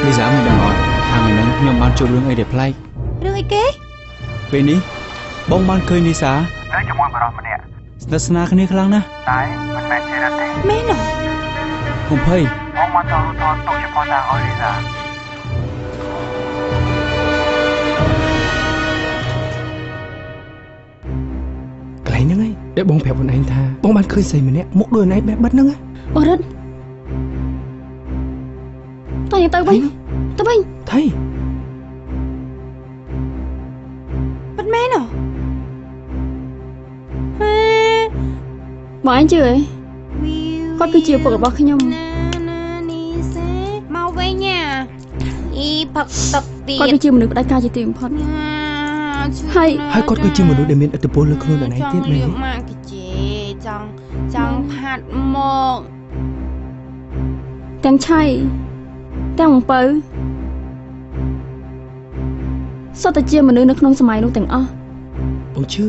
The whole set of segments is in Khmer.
លីសាមិនដឹងអត់ថាថ្ងៃនេះខ្ញុំបានជួបរឿងអីដែលប្លែករឿងអីគេពេលនេះបងបានឃើញលីសានៅជាមួយបរិសម្នាក់ស្និទ្ធស្នាលគ្នាខ្លាំងណាស់តែមិនមែនជារដ្ឋទេមែនទេខ្ញុំភ័យបងមកចូលទុកជាផតាឲ្យលីសាកន្លែងហ្នឹងហើយដែលបងប្រាប់ខ្លួនឯងថាបងបានឃើញស្រីម្នាក់មុខដូចណៃបែបបិទហ្នឹងអរិនតើទៅវិញថៃមិនមែនហ៎បងអញជឿអីគាត់គឺជាពុករបស់ខ្ញុំមកវិញអ៊ីផឹកទឹកទៀតគាត់គឺជាមនុស្សផ្ដាច់ការជាទីបំផុតហើយគាត់គឺជាមនុស្សដែលមានឥទ្ធិពលលើខ្លួនខ្លួនឯងទៀតមែនទេម៉ាក់គេចង់ផាត់មកទាំងឆៃទាំងអំពៅសុទ្ធតែជាមនុស្សនៅក្នុងសម័យនោះទាំងអស់បងជឿ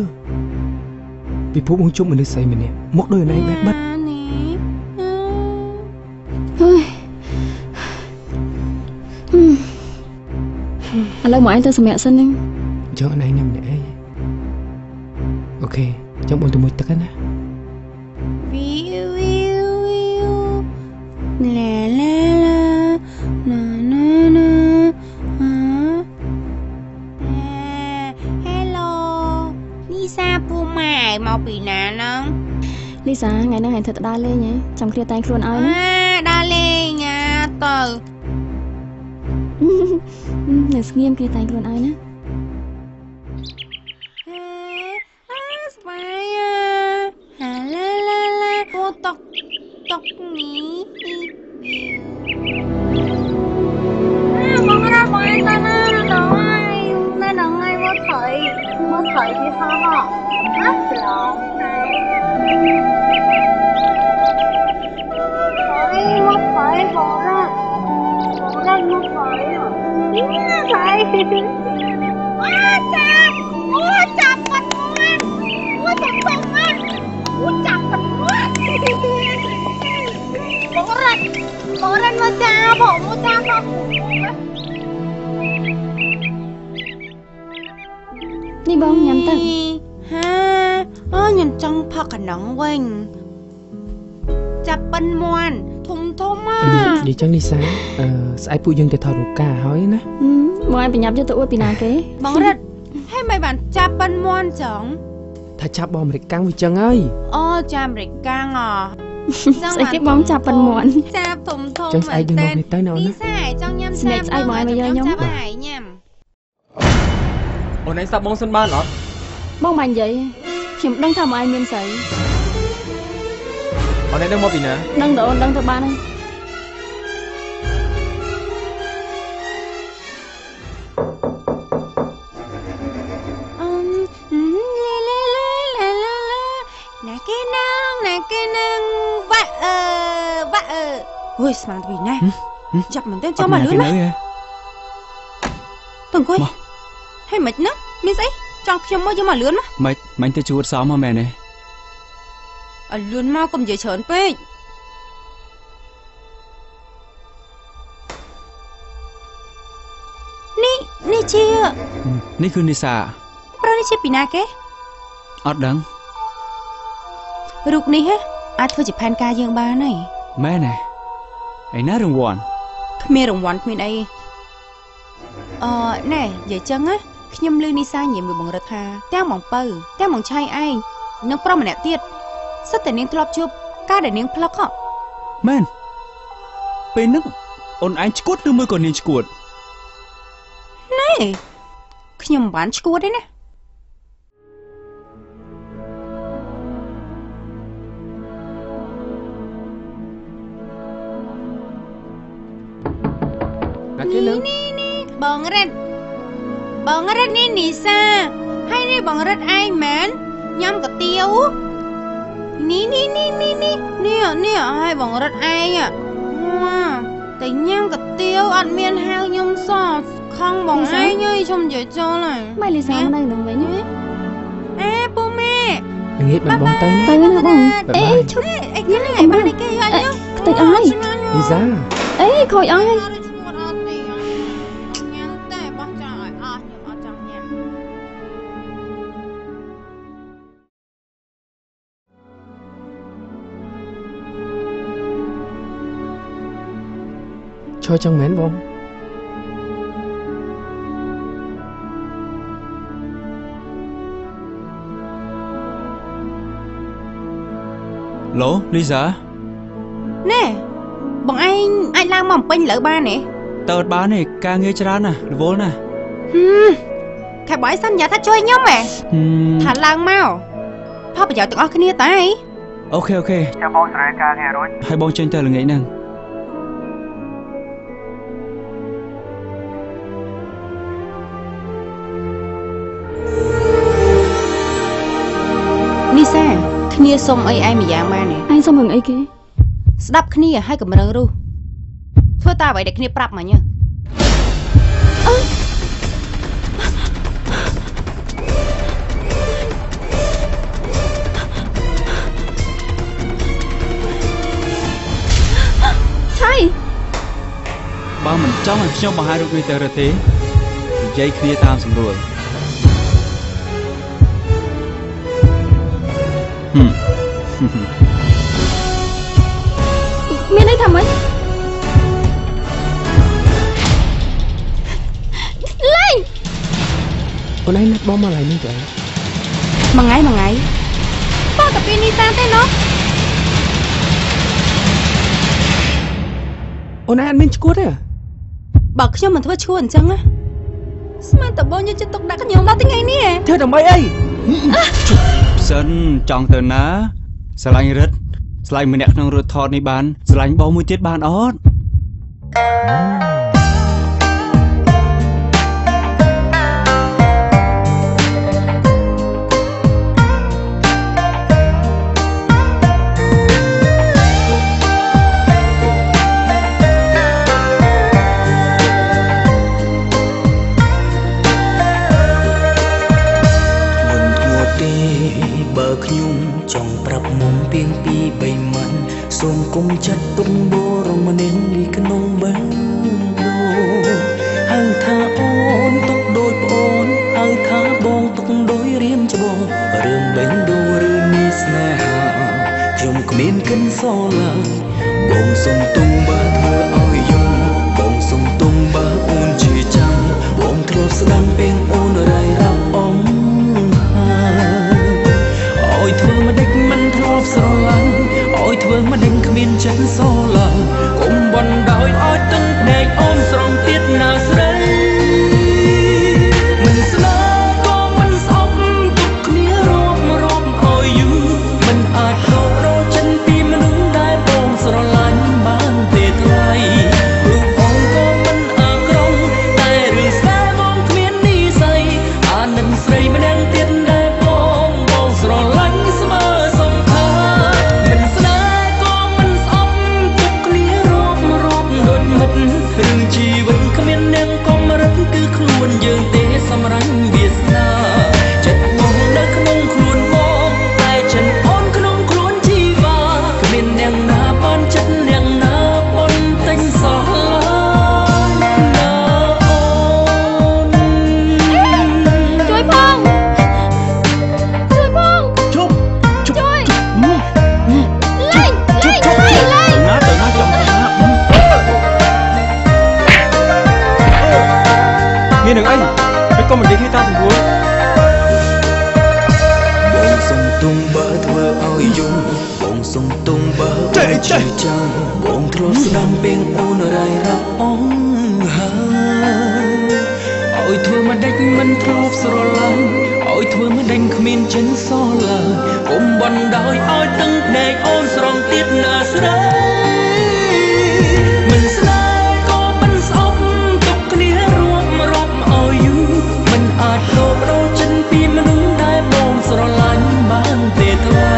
ពីព្រោះបងជួបមនុស្សស្រីម្នាក់មុខដូចណៃបែបបិទឥឡូវមកឯងទៅសម្រាប់សិនហ្នឹងយកណៃញ៉ាំម្នាក់ឯងអូខេចង់បងទៅមួយទឹកណាមកពីណាហ្នឹងលីសាថ្ងៃហ្នឹងឯងធ្វើទៅដើរលេងហ៎ចាំគ្នាតែងខ្លួនឲ្យណាដើរលេងទៅនៅស្ងៀមគ្នាតែងខ្លួនឲ្យណាស្បាយហាឡាអូតុកនេះបងរ៉ាបងឯងទៅណាដល់ហើយមកថៃពីហោអាប់ឡងមកថៃបងរ៉ាមកថៃនេះថៃចាប់បាត់មកចាប់បាត់មកចាប់បាត់បងរ៉ាមកចាប់បងមកចាប់បងនេះបងញ៉ាំទឹកខ្ញុំចង់ផឹកកណ្ដុងវិញចាប់ប៉ិនមន់ធំនិយាយចឹងនេះសាស្អែកពួកយើងទៅថតរូបការហើយណាមកឲ្យបញ្ញាប់យកទៅអួតពីណាគេបងរ៉ាត់ហើយមិនបានចាប់ប៉ិនមន់ចឹងថាចាប់បងអាមេរិកកាំងវាចឹងហើយអូចាប់អាមេរិកកាំងស្អីគេបងចាប់ប៉ិនមន់ចាប់ធំចឹងស្អែកយើងមកនេះទៅណាអូនណាចង់ញ៉ាំស្នេកស្អែកមកឲ្យយកខ្ញុំញ៉ាំអូនឯងសាប់បងសិនបានអត់បងមិននិយាយខ្ញុំដឹងថាមកឯងមានស្រីអូនឯងដឹងមកពីណាដឹងទៅអូនដឹងទៅបានហើយណាគេនឹងវ៉ាអូយស្មានទៅណាចាប់មែនទេចាំមកលឿនណាទៅអង្គុយហេមិនណាមានស្អីចង់ខ្ញុំមកយកមកលឿនណាមិនទៅជួតសមមកមែនទេឲ្យលឿនមកកុំនិយាយច្រើនពេកនេះជានេះគឺនីសាប្រុសនេះជាពីណាគេអត់ដឹងរូបនេះអាចធ្វើជាផែនការយើងបានហើយមែនទេឯណារង្វាន់គ្មានរង្វាន់គ្មានអីណែនិយាយចឹងណាខ្ញុំលឺនីសាញៀមមួយបងរត់ថាទាំងបងពៅទាំងបងឆៃឯងនិងប្រុសម្នាក់ទៀតសិតតែនាងធ្លាប់ជួបការដែលនាងផ្លឹកមែនពេលហ្នឹងអូនឯងឈួតឬមួយក៏នាងឈួតណែខ្ញុំមិនបានឈួតទេណានេះបងរ៉ាត់នេះនីសាហើយនេះបងរ៉ាត់ឯងមែនញ៉ាំកាទៀវនេះហើយបងរ៉ាត់ឯងតែញ៉ាំកាទៀវអត់មានហៅខ្ញុំសោះខំបងឯងហើយខ្ញុំនិយាយចូលហើយម៉ែលីសានៅនឹងវិញពូម៉ែងាកបានបងទៅណាបងឈប់អីគេបានគេយកខ្ញុំខ្ទេចអស់ហើយលីសាខូចអស់ហើយ ឈរចឹងមែនបងឡូលីសាណែបងឯងអាចឡើងមកពេញលើបានទេតើអត់បានទេការងារច្រើនណាស់រវល់ណាស់ខែបងឯងសន្យាថាជួយខ្ញុំហ៎ថាឡើងមកផលប្រយោជន៍ទាំងអស់គ្នាតើអូខេចាំបងស្រ័យការងាររួចហើយបងចេញទៅល្ងាចហ្នឹងនីសាគ្នាសុំអីឯងម្យ៉ាងបានឯងសុំរឿងអីគេស្ដាប់គ្នាឲ្យកម្រឹងរូសធ្វើតាអ្វីដែលគ្នាប្រាប់មិញឆៃបើមិនចង់ឲ្យខ្ញុំបង្ហាញរូបនេះទៅរទេនិយាយគ្នាតាមស្រួលមានន័យថាម៉េចលេងអូនឯងណាត់បងមកឡើយនេះទៅមួយថ្ងៃបើតែពីនេះតាទេណោះអូនឯងអត់មានឈួតទេបើខ្ញុំមិនធ្វើឈួតអញ្ចឹងណាស្មានតបងយកចិត្តទុកដាក់ខ្ញុំដល់ថ្ងៃនេះធ្វើដើម្បីអីសិនចង់ទៅណាស្រឡាញ់រិទ្ធស្រឡាញ់ម្នាក់ក្នុងរឿងថតនេះបានស្រឡាញ់បងមួយទៀតបានអត់សូមគុំចាត់ទុំបរមនាងនេះក្នុងបេះដូងហៅថាអូនទុកដូចប្អូនហៅថាបងទុកដូចរៀមច្បងរឿងបេះដូងឬនេះស្នេហាខ្ញុំគ្មានកិនសឡាបងសុំទុំបើធ្វើឲ្យយំបងសុំទុំបើអូនជាចាំបងធ្លាប់ស្ដាំពេងអូនរាយរាប់អងឲ្យធ្វើមិនដេចមិនធ្លាប់ស្រឡាញ់ឲ្យធ្វើមិនដេញគ្មានចិត្តសឡាកុំបណ្ដោយឲ្យទឹកភ្នែកអូនស្រង់ទៀតណាស្រីមិនស្នេហ៍ក៏មិនស្អប់ទុកគ្នារាប់ឲ្យយូរមិនអាចរករចិនពីមនុស្សដែលបងស្រឡាញ់បានទេថ្លៃរូបអូនក៏មិនអាក្រង់តែរឿងស្នេហ៍បងគ្មាននិស្ស័យអានឹងស្រីម្នាក់ទៀតដែលបងស្រឡាញ់ស្មើសងខាមិនស្នេហ៍ក៏មិនស្អប់ទុកគ្នារាប់ដូចមិត្តរឿងជីវិតគ្មាននាងកំរិតគឺខ្លួនយើងទេសម្រេចវាសនាចិត្តបងនៅក្នុងខ្លួនបងតែចិនអូនក្នុងខ្លួនជីវ៉ាគ្មាននាងណាបានចិត្តនាងណាប៉ុនទិញសោះណាអូនជួយផងជួយលេងណាទៅណាចង់ណាមាននឹងអីមិនក៏មិននិយាយគ្នាតាមស្រួលបងសុំទុំបើធ្វើឲ្យយំបងសុំទុំបើអូនជាចាំបងធ្លាប់ស្ដាំពេងអូនរាយរាប់អងហើយឲ្យធ្វើមិនដេចមិនធ្លាប់ស្រឡាញ់ឲ្យធ្វើមិនដេញគ្មានចិនសឡាកុំបណ្ដោយឲ្យទឹកភ្នែកអូនស្រង់ទៀតណាស្រីមិនស្នេហ៍ក៏មិនស្អប់ទុកគ្នារាប់ឲ្យយូរមិនអាចរករចិនពីមនុស្សដែលបងស្រឡាញ់បានទេថ្លៃ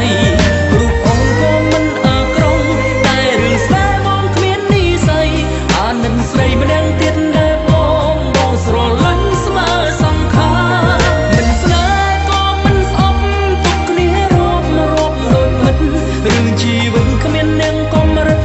រូបអូនក៏មិនអាក្រង់តែរឿងស្នេហ៍បងគ្មាននិស្ស័យអានឹងស្រីម្នាក់ទៀតដែលបងស្រឡាញ់ស្មើសងខាមិនស្នេហ៍ក៏មិនស្អប់ទុកគ្នារាប់ដូចមិត្តរឿងជីវិតគ្មាននាងកំរិត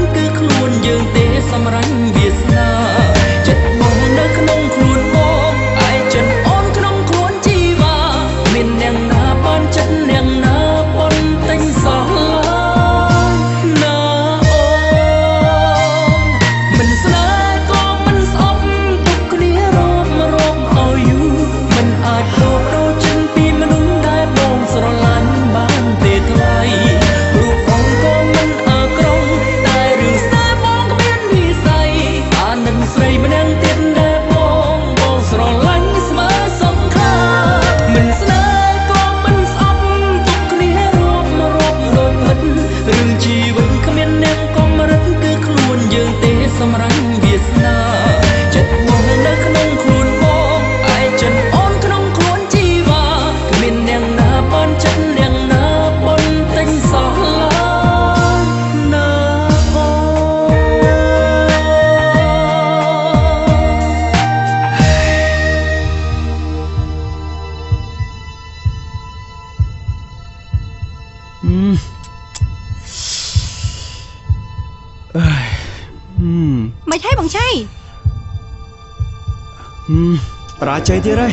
បរាជ័យទៀតហើយ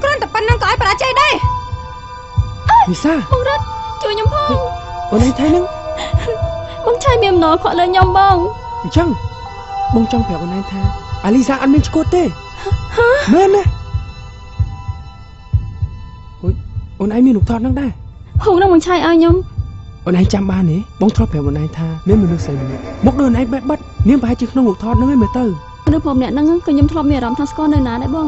គ្រាន់តែប៉ុណ្្នឹងក៏ឲ្យបរាជ័យដែរ មីសា បងរត់ជួយខ្ញុំផង អូនឯងថៃហ្នឹង បងឆៃមានអំណរខកលើខ្ញុំបង អញ្ចឹងបងចង់ប្រាប់អូនឯងថាអាលីសាអត់មានឈួតទេមែនណាអូនឯងមានរូបថតហ្នឹងដែរ ហូងនឹងបងឆៃឲ្យខ្ញុំ អូនឯងចាំបានទេបងធ្លាប់ប្រាប់អូនឯងថាមានមនុស្សស្រីម្នាក់មកដូចអូនឯងបែបបាត់នាងប្រហែលជាក្នុងរូបថតហ្នឹងឯងមើលទៅ មនុស្សប្រុសម្នាក់ហ្នឹងក៏ខ្ញុំធ្លាប់មានអារម្មណ៍ថាស្គាល់នៅណាដែរបង